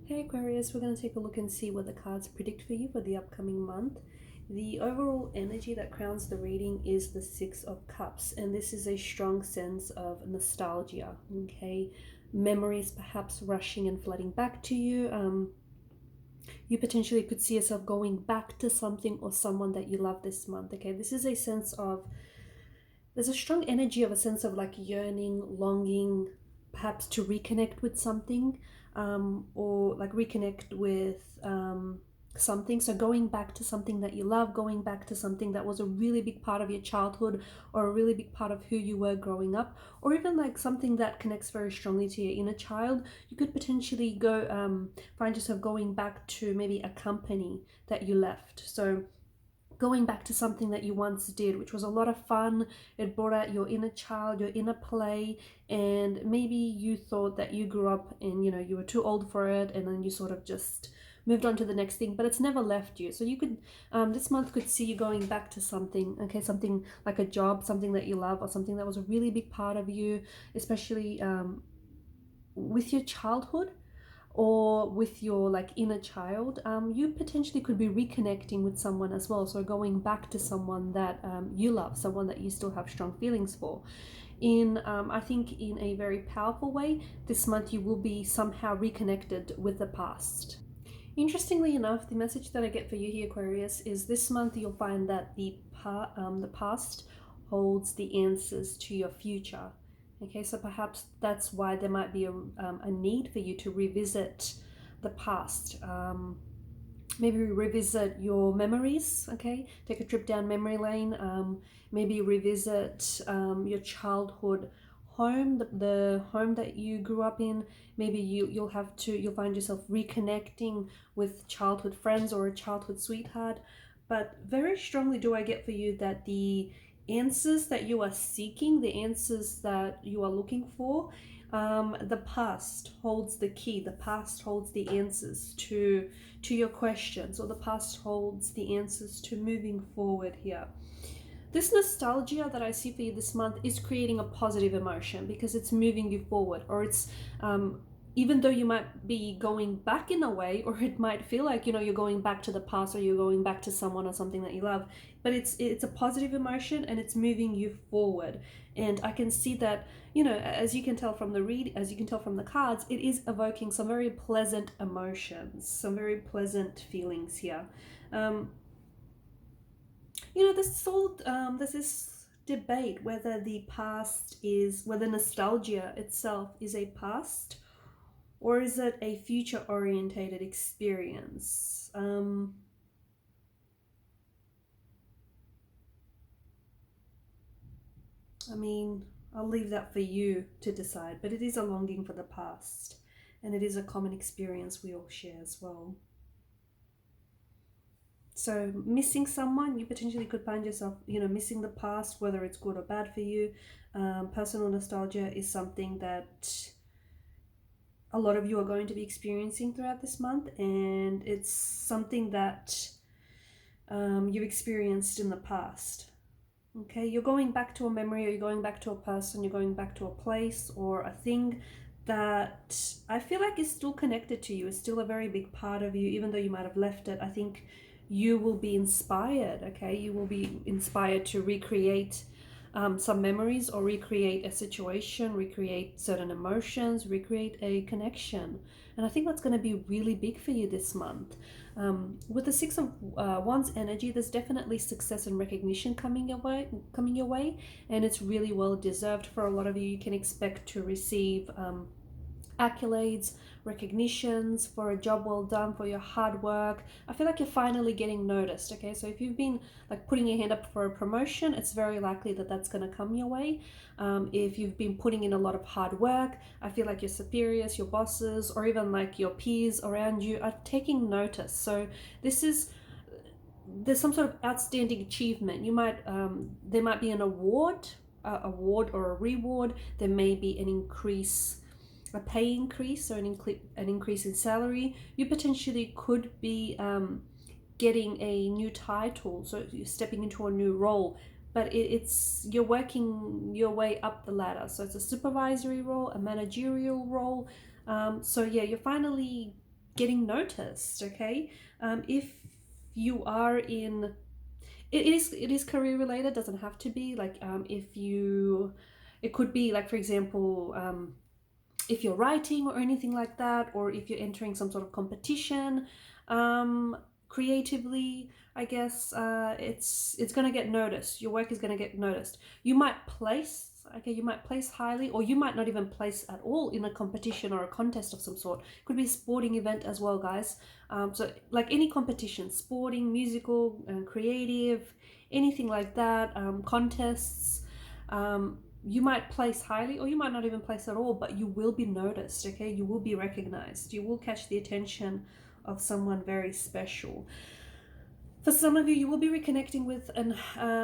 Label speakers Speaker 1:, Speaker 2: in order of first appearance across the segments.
Speaker 1: Hey Aquarius, we're going to take a look and see what the cards predict for you for the upcoming month. The overall energy that crowns the reading is the Six of Cups, and this is a strong sense of nostalgia, okay? Memories perhaps rushing and flooding back to you. You potentially could see yourself going back to something or someone that you love this month, okay? This is a sense of, there's a strong energy of a sense of like yearning, longing, perhaps to reconnect with something, or like reconnect with something. So going back to something that you love, going back to something that was a really big part of your childhood or a really big part of who you were growing up, or even like something that connects very strongly to your inner child. You could potentially go find yourself going back to maybe a company that you left. So going back to something that you once did, which was a lot of fun. It brought out your inner child, your inner play, and maybe you thought that you grew up and you were too old for it, and then you sort of just moved on to the next thing, but it's never left you. So you could this month could see you going back to something, okay, something like a job, something that you love, or something that was a really big part of you, especially with your childhood or with your like inner child. You potentially could be reconnecting with someone as well, so going back to someone that you love, someone that you still have strong feelings for. In I think in a very powerful way this month you will be somehow reconnected with the past. Interestingly enough, the message that I get for you here, Aquarius, is this month you'll find that the past holds the answers to your future. Okay, so perhaps that's why there might be a need for you to revisit the past. Maybe revisit your memories, okay? Take a trip down memory lane. Maybe revisit your childhood home, the home that you grew up in. Maybe you'll find yourself reconnecting with childhood friends or a childhood sweetheart. But very strongly do I get for you that the answers that you are seeking, the answers that you are looking for, the past holds the key. The past holds the answers to your questions, or the past holds the answers to moving forward here. This nostalgia that I see for you this month is creating a positive emotion because it's moving you forward, or it's even though you might be going back in a way, or it might feel like you're going back to the past, or you're going back to someone or something that you love, but it's a positive emotion and it's moving you forward. And I can see that, as you can tell from the cards, it is evoking some very pleasant emotions, some very pleasant feelings here. There's this debate whether whether nostalgia itself is a past, or is it a future orientated experience? I mean, I'll leave that for you to decide, but it is a longing for the past, and it is a common experience we all share as well. So missing someone, you potentially could find yourself, missing the past, whether it's good or bad for you. Personal nostalgia is something that a lot of you are going to be experiencing throughout this month, and it's something that you've experienced in the past. Okay, you're going back to a memory, or you're going back to a person, you're going back to a place or a thing that I feel like is still connected to you, is still a very big part of you, even though you might have left it. I think you will be inspired, okay? You will be inspired to recreate some memories, or recreate a situation, recreate certain emotions, recreate a connection. And I think that's going to be really big for you this month. With the Six of Wands energy, there's definitely success and recognition coming your way, and it's really well deserved for a lot of you. You can expect to receive accolades, recognitions for a job well done, for your hard work. I feel like you're finally getting noticed, okay? So if you've been like putting your hand up for a promotion, it's very likely that that's going to come your way. If you've been putting in a lot of hard work, I feel like your superiors, your bosses, or even like your peers around you are taking notice. So there's some sort of outstanding achievement. There might be an award or a reward. There may be a pay increase, or an increase in salary. You potentially could be getting a new title, so you're stepping into a new role, but you're working your way up the ladder. So it's a supervisory role, a managerial role. So yeah, you're finally getting noticed, okay? If you are in, it is career related, doesn't have to be, like if you, it could be like, for example, if you're writing or anything like that, or if you're entering some sort of competition, creatively, I guess, it's going to get noticed. Your work is going to get noticed. You might place, okay, you might place highly, or you might not even place at all in a competition or a contest of some sort. It could be a sporting event as well, guys. So like any competition, sporting, musical, creative, anything like that, contests, you might place highly, or you might not even place at all, but you will be noticed, okay? You will be recognized. You will catch the attention of someone very special. For some of you, you will be reconnecting with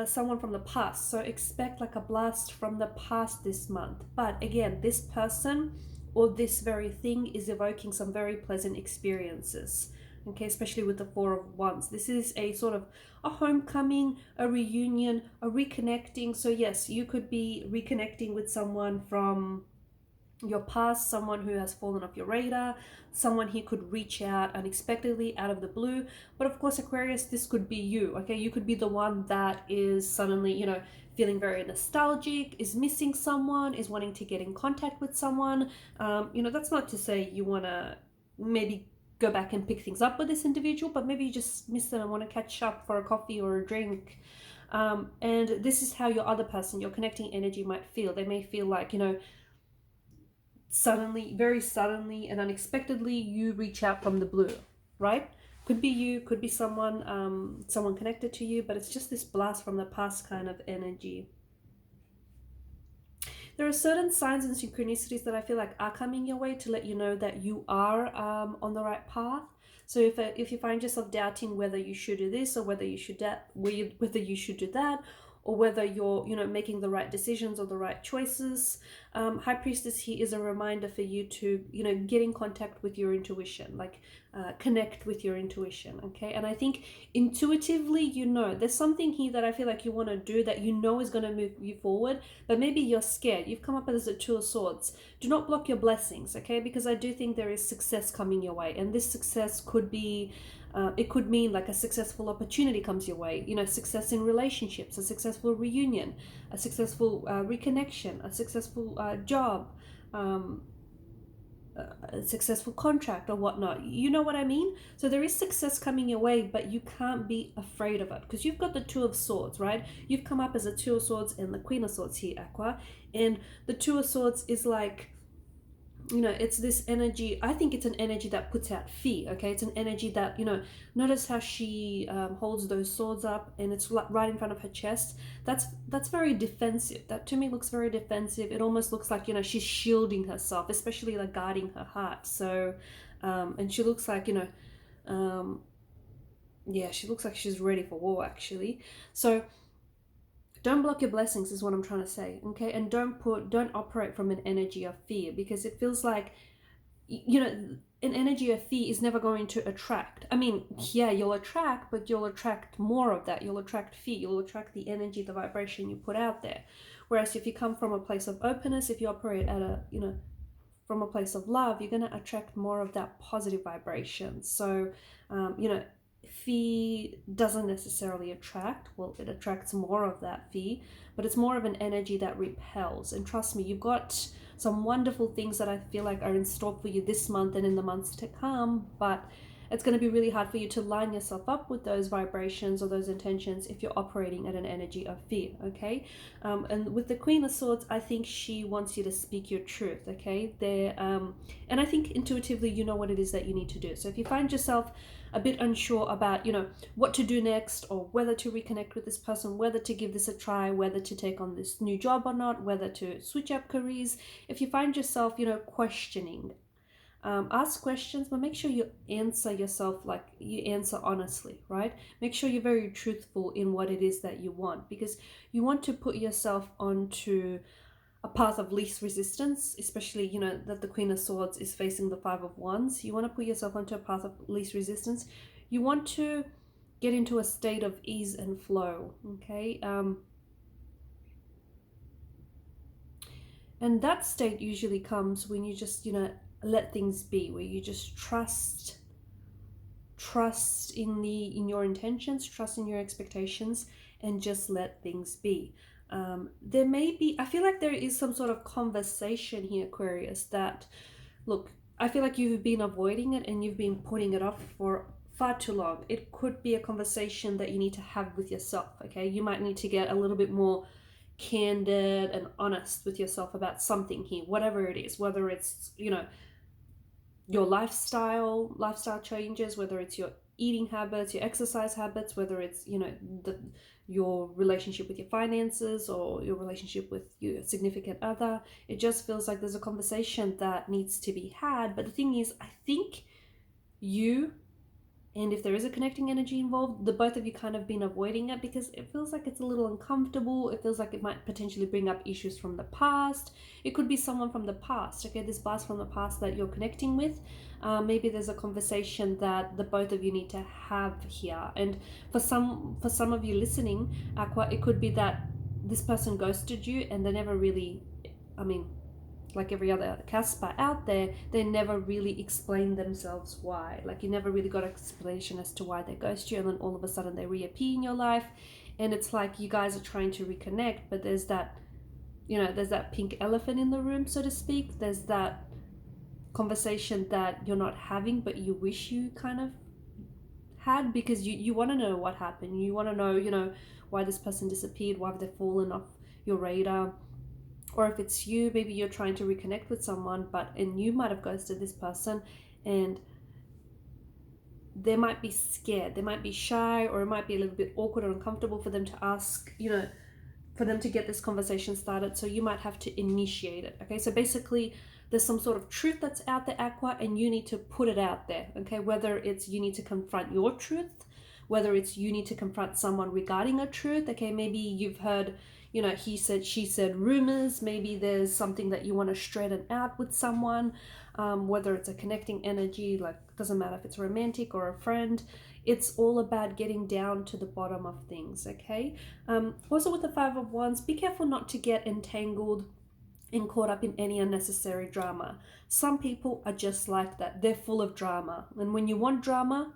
Speaker 1: someone from the past. So expect like a blast from the past this month. But again, this person or this very thing is evoking some very pleasant experiences. Okay, especially with the Four of Wands. This is a sort of a homecoming, a reunion, a reconnecting. So yes, you could be reconnecting with someone from your past, someone who has fallen off your radar, someone who could reach out unexpectedly out of the blue. But of course, Aquarius, this could be you, okay? You could be the one that is suddenly, you know, feeling very nostalgic, is missing someone, is wanting to get in contact with someone. You know, that's not to say you want to maybe go back and pick things up with this individual, but maybe you just miss them and want to catch up for a coffee or a drink. And this is how your other person, your connecting energy might feel. They may feel like, you know, suddenly, very suddenly and unexpectedly, you reach out from the blue, right? Could be you, could be someone, someone connected to you, but it's just this blast from the past kind of energy. There are certain signs and synchronicities that I feel like are coming your way to let you know that you are on the right path. So if you find yourself doubting whether you should do this or whether you should whether you should do that, or whether you're, you know, making the right decisions or the right choices, High Priestess here is a reminder for you to, you know, get in contact with your intuition, like connect with your intuition, okay? And I think intuitively, you know, there's something here that I feel like you want to do that you know is going to move you forward, but maybe you're scared. You've come up as a Two of Swords. Do not block your blessings, okay? Because I do think there is success coming your way, and this success could be it could mean like a successful opportunity comes your way, you know, success in relationships, a successful reunion, a successful reconnection, a successful job, a successful contract or whatnot. You know what I mean? So there is success coming your way, but you can't be afraid of it because you've got the Two of Swords, right? You've come up as a Two of Swords and the Queen of Swords here, Aqua. And the Two of Swords is like, you know, it's this energy. I think it's an energy that puts out fear, okay? It's an energy that, you know, notice how she holds those swords up and it's right in front of her chest. That's very defensive. That to me looks very defensive. It almost looks like, you know, she's shielding herself, especially like guarding her heart. So and she looks like, you know, yeah, she looks like she's ready for war actually. So don't block your blessings is what I'm trying to say, okay? And don't operate from an energy of fear, because it feels like, you know, an energy of fear is never going to attract. I mean, yeah, you'll attract, but you'll attract more of that. You'll attract fear. You'll attract the energy, the vibration you put out there. Whereas if you come from a place of openness, if you operate at a, you know, from a place of love, you're going to attract more of that positive vibration. So, you know, fear doesn't necessarily attract. Well, it attracts more of that fear, but it's more of an energy that repels. And trust me, you've got some wonderful things that I feel like are in store for you this month and in the months to come, but it's going to be really hard for you to line yourself up with those vibrations or those intentions if you're operating at an energy of fear, okay? And with the Queen of Swords, I think she wants you to speak your truth, okay? And I think intuitively you know what it is that you need to do. So if you find yourself a bit unsure about, you know, what to do next, or whether to reconnect with this person, whether to give this a try, whether to take on this new job or not, whether to switch up careers, if you find yourself, you know, questioning, ask questions, but make sure you answer yourself, like you answer honestly, right? Make sure you're very truthful in what it is that you want, because you want to put yourself onto a path of least resistance, especially, you know, that the Queen of Swords is facing the Five of Wands. You want to put yourself onto a path of least resistance. You want to get into a state of ease and flow, okay? And that state usually comes when you just, you know, let things be, where you just trust trust in your intentions, trust in your expectations, and just let things be. There may be, I feel like there is some sort of conversation here, Aquarius, that, look, I feel like you've been avoiding it and you've been putting it off for far too long. It could be a conversation that you need to have with yourself, okay? You might need to get a little bit more candid and honest with yourself about something here, whatever it is, whether it's, you know, your lifestyle changes, whether it's your eating habits, your exercise habits, whether it's, you know, your relationship with your finances or your relationship with your significant other. It just feels like there's a conversation that needs to be had. But the thing is, I think you, and if there is a connecting energy involved, the both of you kind of been avoiding it because it feels like it's a little uncomfortable. It feels like it might potentially bring up issues from the past. It could be someone from the past, okay? This blast from the past that you're connecting with. Maybe there's a conversation that the both of you need to have here. And for some of you listening, Aqua, it could be that this person ghosted you and they never really, I mean, like every other Casper out there, they never really explained themselves why. Like you never really got an explanation as to why they ghost you, and then all of a sudden they reappear in your life, and it's like you guys are trying to reconnect, but there's that, you know, there's that pink elephant in the room, so to speak. There's that conversation that you're not having, but you wish you kind of had, because you want to know what happened. You want to know, you know, why this person disappeared, why have they fallen off your radar. Or if it's you, maybe you're trying to reconnect with someone, and you might have ghosted this person, and they might be scared, they might be shy, or it might be a little bit awkward or uncomfortable for them to ask, you know, for them to get this conversation started. So you might have to initiate it, okay? So basically, there's some sort of truth that's out there, Aqua, and you need to put it out there, okay? Whether it's you need to confront your truth, whether it's you need to confront someone regarding a truth, okay? Maybe you've heard, you know, he said, she said rumors. Maybe there's something that you want to straighten out with someone, whether it's a connecting energy, like doesn't matter if it's romantic or a friend. It's all about getting down to the bottom of things, okay? Also with the Five of Wands, be careful not to get entangled and caught up in any unnecessary drama. Some people are just like that. They're full of drama. And when you want drama,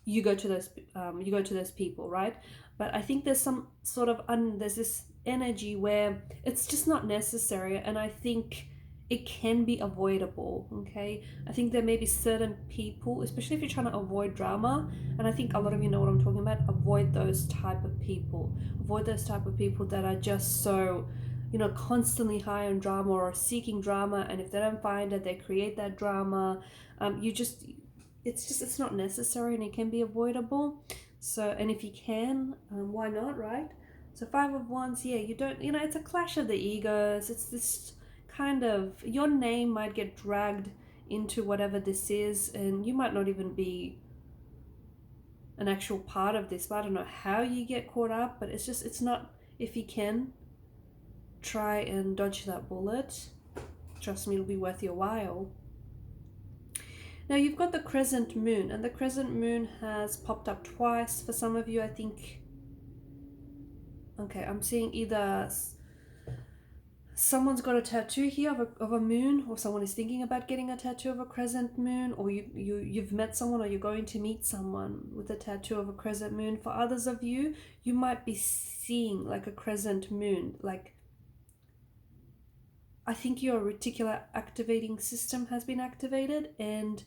Speaker 1: you go to those people, right? But I think there's some sort of there's this energy where it's just not necessary, and I think it can be avoidable, okay? I think there may be certain people, especially if you're trying to avoid drama, and I think a lot of you know what I'm talking about. Avoid those type of people. Avoid those type of people that are just so, you know, constantly high on drama or seeking drama, and if they don't find it, they create that drama. It's not necessary, and it can be avoidable. So, and if you can, why not, right? So Five of Wands, yeah, you don't, you know, it's a clash of the egos. It's this kind of, your name might get dragged into whatever this is, and you might not even be an actual part of this. But I don't know how you get caught up, but it's just, it's not, if you can, try and dodge that bullet. Trust me, it'll be worth your while. Now you've got the crescent moon, and the crescent moon has popped up twice for some of you, I think. Okay, I'm seeing either someone's got a tattoo here of a moon, or someone is thinking about getting a tattoo of a crescent moon, or you've met someone, or you're going to meet someone with a tattoo of a crescent moon. For others of you, you might be seeing like a crescent moon. Like, I think your reticular activating system has been activated, and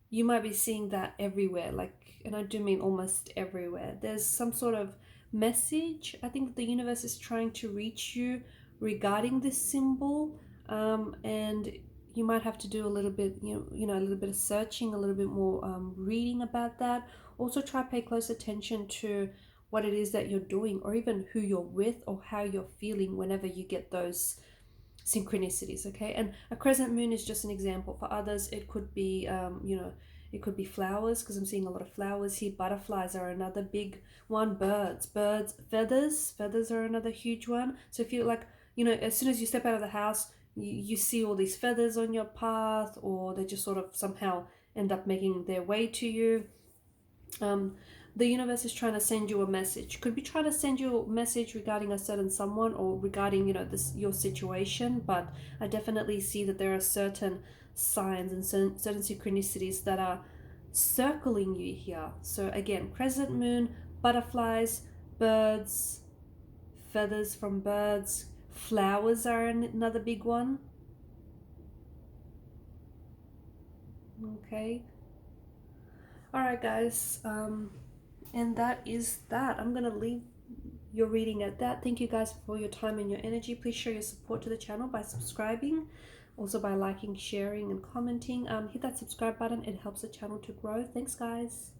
Speaker 1: you might be seeing that everywhere, like, and I do mean almost everywhere. There's some sort of message, I think the universe is trying to reach you regarding this symbol, and you might have to do a little bit, you know, a little bit of searching, a little bit more reading about that. Also try to pay close attention to what it is that you're doing, or even who you're with, or how you're feeling whenever you get those synchronicities, okay? And a crescent moon is just an example. For others, it could be, you know, it could be flowers, because I'm seeing a lot of flowers here. Butterflies are another big one. Birds, feathers are another huge one. So if you like, you know, as soon as you step out of the house, you see all these feathers on your path, or they just sort of somehow end up making their way to you. The universe is trying to send you a message. Could be trying to send you a message regarding a certain someone, or regarding, you know, your situation. But I definitely see that there are certain signs and certain synchronicities that are circling you here. So again, crescent moon, butterflies, birds, feathers from birds, flowers are another big one. Okay. All right, guys. And that is that. I'm gonna leave your reading at that. Thank you guys for your time and your energy. Please show your support to the channel by subscribing, also by liking, sharing, and commenting. Hit that subscribe button. It helps the channel to grow. Thanks, guys.